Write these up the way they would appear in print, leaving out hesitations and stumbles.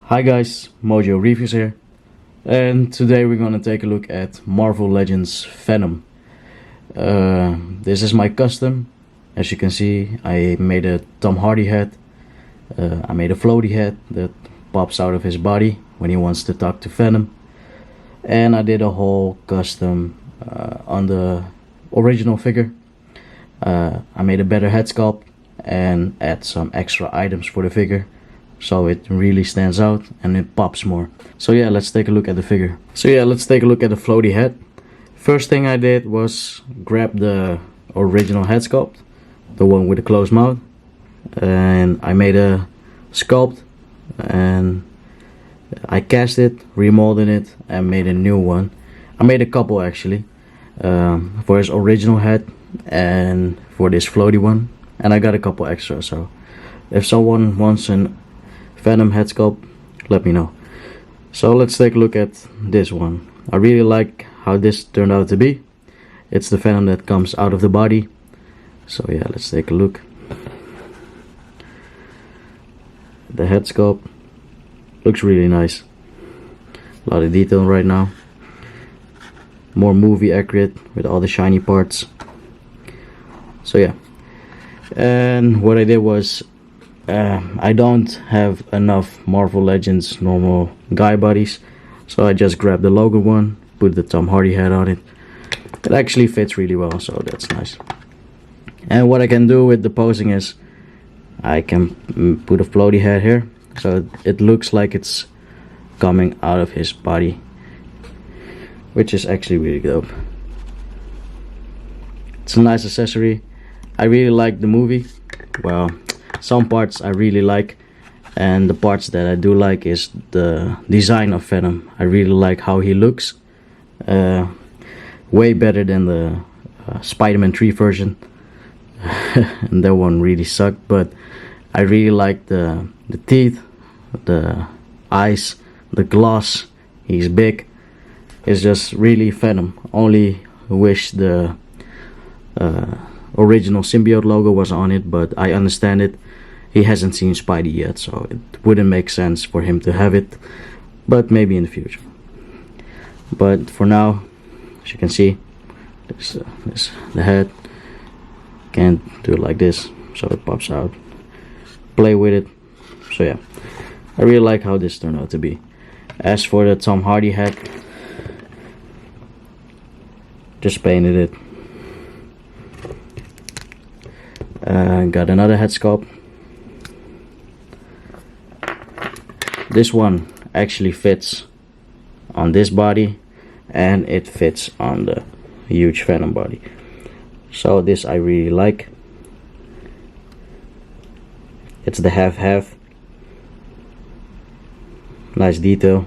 Hi guys, Mojo Reviews here, and today we're gonna take a look at Marvel Legends Venom. This is my custom. As you can see, I made a Tom Hardy head. I made a floaty head that pops out of his body when he wants to talk to Venom, and I did a whole custom on the original figure. I made a better head sculpt and add some extra items for the figure, so it really stands out and it pops more. So yeah, let's take a look at the figure. Let's take a look at the floaty head. First thing I did was grab the original head sculpt, the one with the closed mouth, and I made a sculpt, and I cast it, remolded it, and made a new one. I made a couple actually, for his original head and for this floaty one, and I got a couple extra. So if someone wants an Venom head sculpt, let me know. So let's take a look at this one. I really like how this turned out to be. It's the Venom that comes out of the body. So yeah, let's take a look. The head sculpt looks really nice. A lot of detail right now. More movie accurate with all the shiny parts. So yeah, and what I did was I don't have enough Marvel Legends normal guy bodies, so I just grabbed the logo one, put the Tom Hardy head on it. It actually fits really well, so that's nice. And what I can do with the posing is I can put a floaty head here, so it looks like it's coming out of his body, which is actually really dope. It's a nice accessory. I really like the movie. Well, some parts I really like, and the parts that I do like is the design of Venom. I really like how he looks, way better than the Spider-Man 3 version. And that one really sucked, but I really like the teeth, the eyes, the gloss. He's big. It's just really Venom. Only wish the original Symbiote logo was on it, but I understand it. He hasn't seen Spidey yet, so it wouldn't make sense for him to have it, but maybe in the future. But for now, as you can see, this the head. Can't do it like this, so it pops out. Play with it. So yeah, I really like how this turned out to be. As for the Tom Hardy head, just painted it. Got another head sculpt. This one actually fits on this body, and it fits on the huge Venom body. So this I really like. It's the half-half. Nice detail.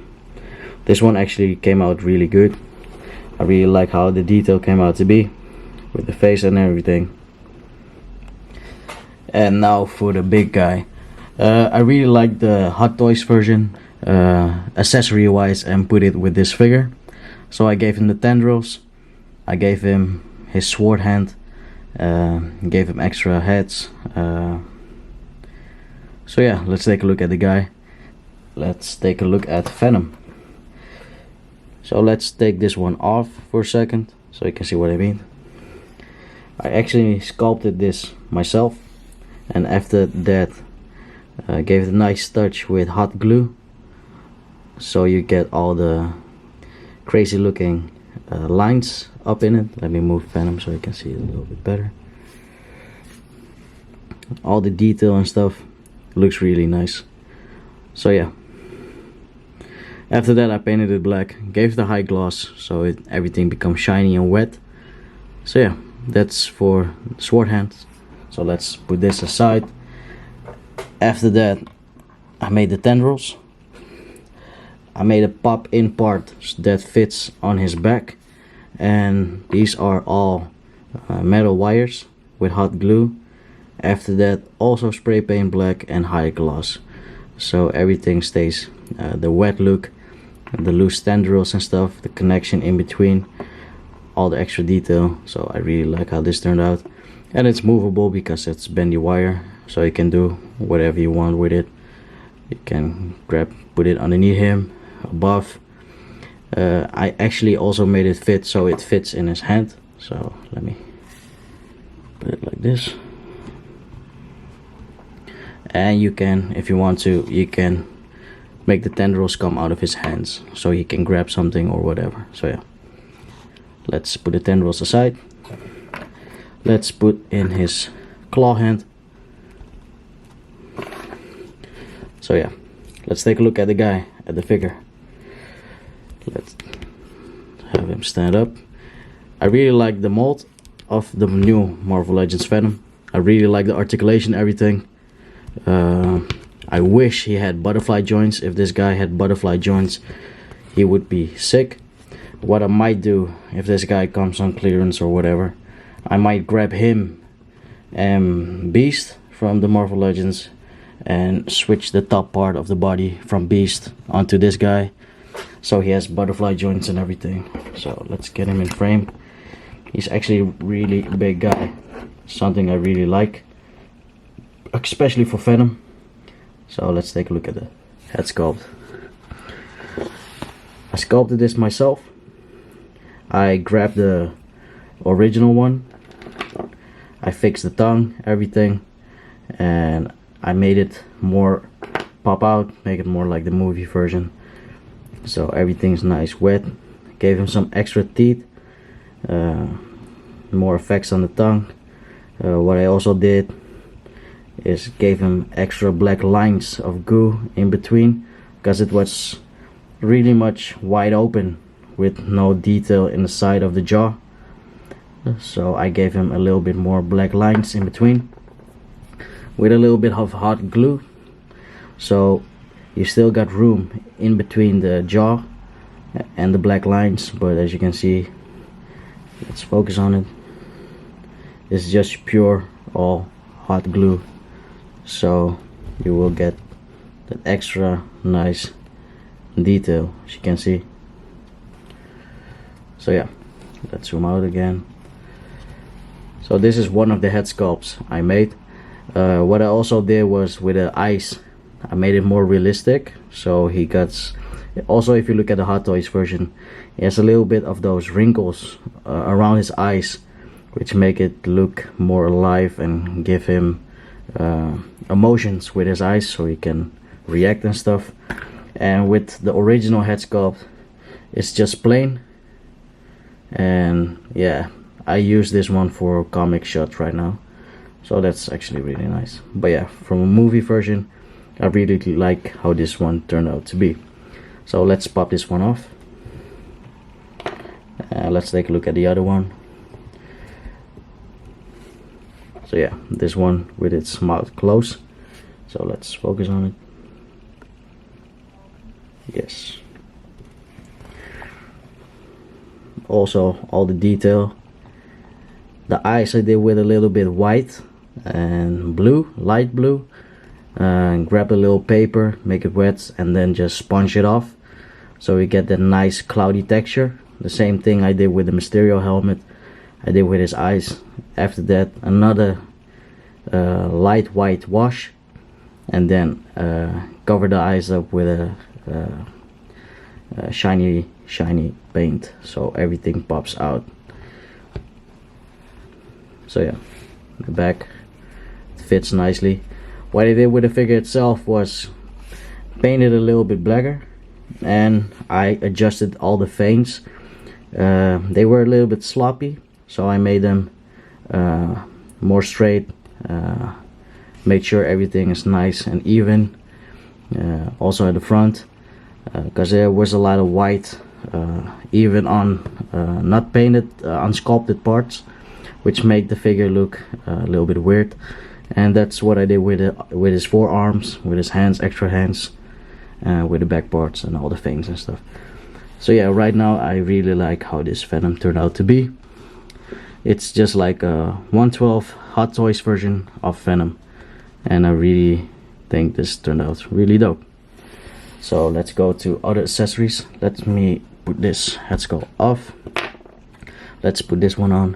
This one actually came out really good. I really like how the detail came out to be, with the face and everything. And now for the big guy. I really like the Hot Toys version, accessory wise, and put it with this figure. So I gave him the tendrils, I gave him his sword hand, gave him extra heads. So yeah, let's take a look at the guy. Let's take a look at Venom. So let's take this one off for a second so you can see what I mean. I actually sculpted this myself, and after that gave it a nice touch with hot glue, so you get all the crazy looking lines up in it. Let me move Venom so you can see it a little bit better. All the detail and stuff looks really nice. So yeah, after that I painted it black, gave it a high gloss so everything becomes shiny and wet. So yeah, that's for sword hands. So let's put this aside. After that, I made the tendrils. I made a pop-in part that fits on his back, and these are all metal wires with hot glue. After that, also spray paint black and high gloss, so everything stays the wet look, the loose tendrils and stuff, the connection in between, all the extra detail. So I really like how this turned out. And it's movable because it's bendy wire, so you can do whatever you want with it. You can put it underneath him, above. I actually also made it fit so it fits in his hand. So let me put it like this. And you can, if you want to, you can make the tendrils come out of his hands so he can grab something or whatever. So yeah, let's put the tendrils aside. Let's put in his claw hand. So yeah, let's take a look at the guy, at the figure. Let's have him stand up. I really like the mold of the new Marvel Legends Venom. I really like the articulation, everything. I wish he had butterfly joints. If this guy had butterfly joints, he would be sick. What I might do, if this guy comes on clearance or whatever, I might grab him and Beast from the Marvel Legends and switch the top part of the body from Beast onto this guy, so he has butterfly joints and everything. So let's get him in frame. He's actually a really big guy, something I really like, especially for Venom. So let's take a look at the head sculpt. I sculpted this myself. I grabbed the original one, I fixed the tongue, everything, and I made it more pop out, make it more like the movie version. So everything's nice wet. Gave him some extra teeth, more effects on the tongue. What I also did is gave him extra black lines of goo in between, because it was really much wide open with no detail in the side of the jaw. So I gave him a little bit more black lines in between with a little bit of hot glue, so you still got room in between the jaw and the black lines. But as you can see, let's focus on it, it's just pure all hot glue, so you will get that extra nice detail, as you can see. So yeah, let's zoom out again. So this is one of the head sculpts I made. What I also did was with the eyes, I made it more realistic. So he got, also if you look at the Hot Toys version, he has a little bit of those wrinkles around his eyes, which make it look more alive and give him emotions with his eyes, so he can react and stuff. And with the original head sculpt, it's just plain. And yeah, I use this one for comic shots right now, so that's actually really nice. But yeah, from a movie version, I really like how this one turned out to be. So let's pop this one off. Let's take a look at the other one. So yeah, this one with its mouth closed. So let's focus on it. Yes. Also all the detail. The eyes I did with a little bit white and blue, light blue. Grab a little paper, make it wet, and then just sponge it off, so we get that nice cloudy texture. The same thing I did with the Mysterio helmet, I did with his eyes. After that, another light white wash, and then cover the eyes up with a shiny paint, so everything pops out. So yeah, the back fits nicely. What I did with the figure itself was paint it a little bit blacker, and I adjusted all the veins. They were a little bit sloppy, so I made them more straight, made sure everything is nice and even. Also at the front, because there was a lot of white even on not painted, unsculpted parts, which make the figure look a little bit weird. And that's what I did with his forearms, with his hands, extra hands, with the back parts and all the fangs and stuff. So yeah, right now I really like how this Venom turned out to be. It's just like a 1/12 Hot Toys version of Venom, and I really think this turned out really dope. So let's go to other accessories. Let me put this head sculpt off. Let's put this one on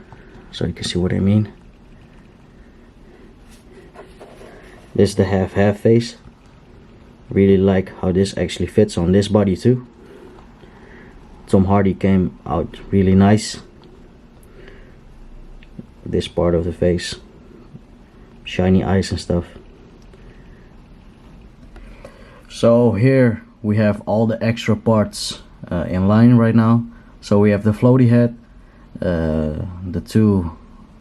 so you can see what I mean. This is the half face. Really like how this actually fits on this body too. Tom Hardy came out really nice. This part of the face, shiny eyes and stuff. So here we have all the extra parts in line right now. So we have the floaty head, the two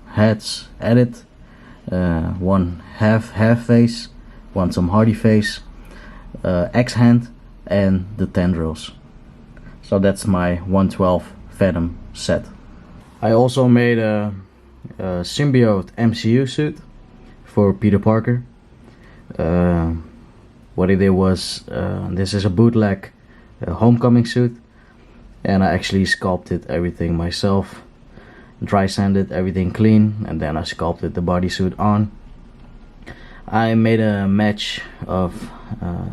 heads added, one half face, one Tom Hardy face, X hand, and the tendrils. So that's my 112 Venom set. I also made a symbiote MCU suit for Peter Parker. What I did was, this is a bootleg homecoming suit, and I actually sculpted everything myself, dry sanded everything clean, and then I sculpted the bodysuit on. I made a match of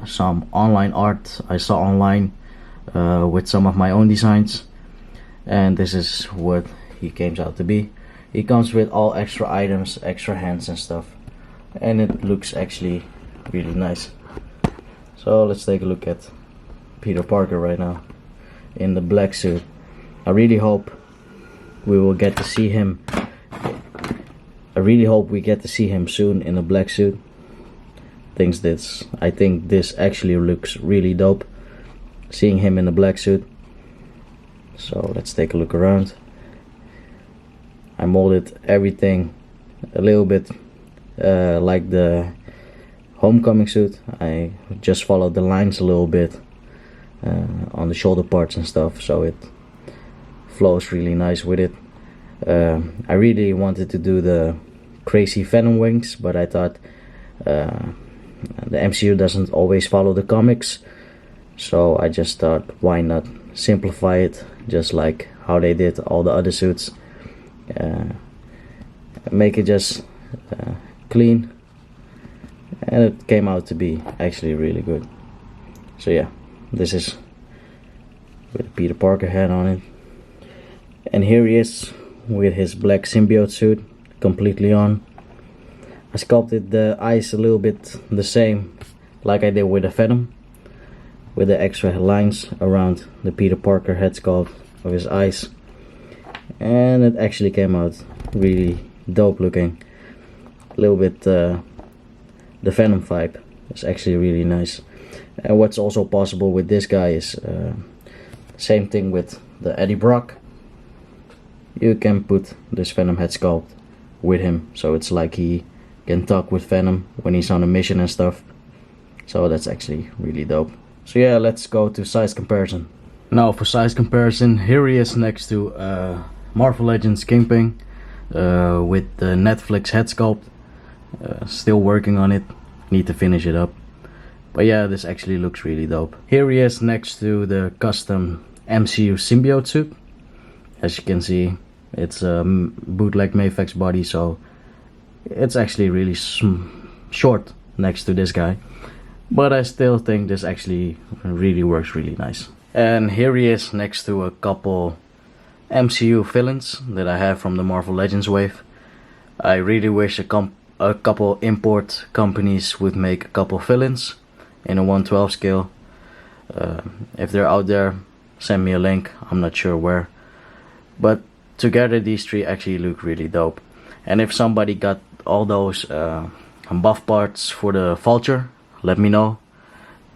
some online art I saw online with some of my own designs, and this is what he came out to be. He comes with all extra items, extra hands and stuff, and it looks actually really nice. So let's take a look at Peter Parker right now in the black suit. I really hope we will get to see him. I really hope we get to see him soon in a black suit. I think this actually looks really dope, seeing him in a black suit. So let's take a look around. I molded everything a little bit like the homecoming suit. I just followed the lines a little bit on the shoulder parts and stuff, so it flows really nice with it. I really wanted to do the crazy Venom wings, but I thought the MCU doesn't always follow the comics, so I just thought, why not simplify it just like how they did all the other suits. Make it just clean, and it came out to be actually really good. So yeah, this is with a Peter Parker hat on it, and here he is with his black symbiote suit completely on. I sculpted the eyes a little bit the same like I did with the Venom, with the extra lines around the Peter Parker head sculpt of his eyes, and it actually came out really dope looking. A little bit the Venom vibe is actually really nice. And what's also possible with this guy is same thing with the Eddie Brock. You can put this Venom head sculpt with him, so it's like he can talk with Venom when he's on a mission and stuff. So that's actually really dope. So yeah, let's go to size comparison. Now for size comparison, here he is next to Marvel Legends Kingpin with the Netflix head sculpt. Still working on it, need to finish it up. But yeah, this actually looks really dope. Here he is next to the custom MCU symbiote suit. As you can see, it's a bootleg Mayfax body, so it's actually really short next to this guy. But I still think this actually really works really nice. And here he is next to a couple MCU villains that I have from the Marvel Legends wave. I really wish a couple import companies would make a couple villains in a 112 scale. If they're out there, send me a link. I'm not sure where. But together these three actually look really dope. And if somebody got all those buff parts for the Vulture, let me know.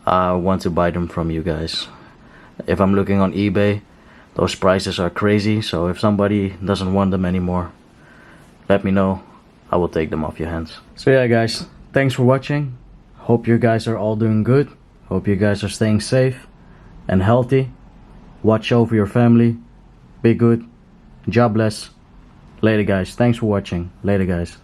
I want to buy them from you guys. If I'm looking on eBay, those prices are crazy, so if somebody doesn't want them anymore, let me know. I will take them off your hands. So yeah guys, thanks for watching. Hope you guys are all doing good. Hope you guys are staying safe and healthy. Watch over your family. Be good. God bless. Later guys. Thanks for watching. Later guys.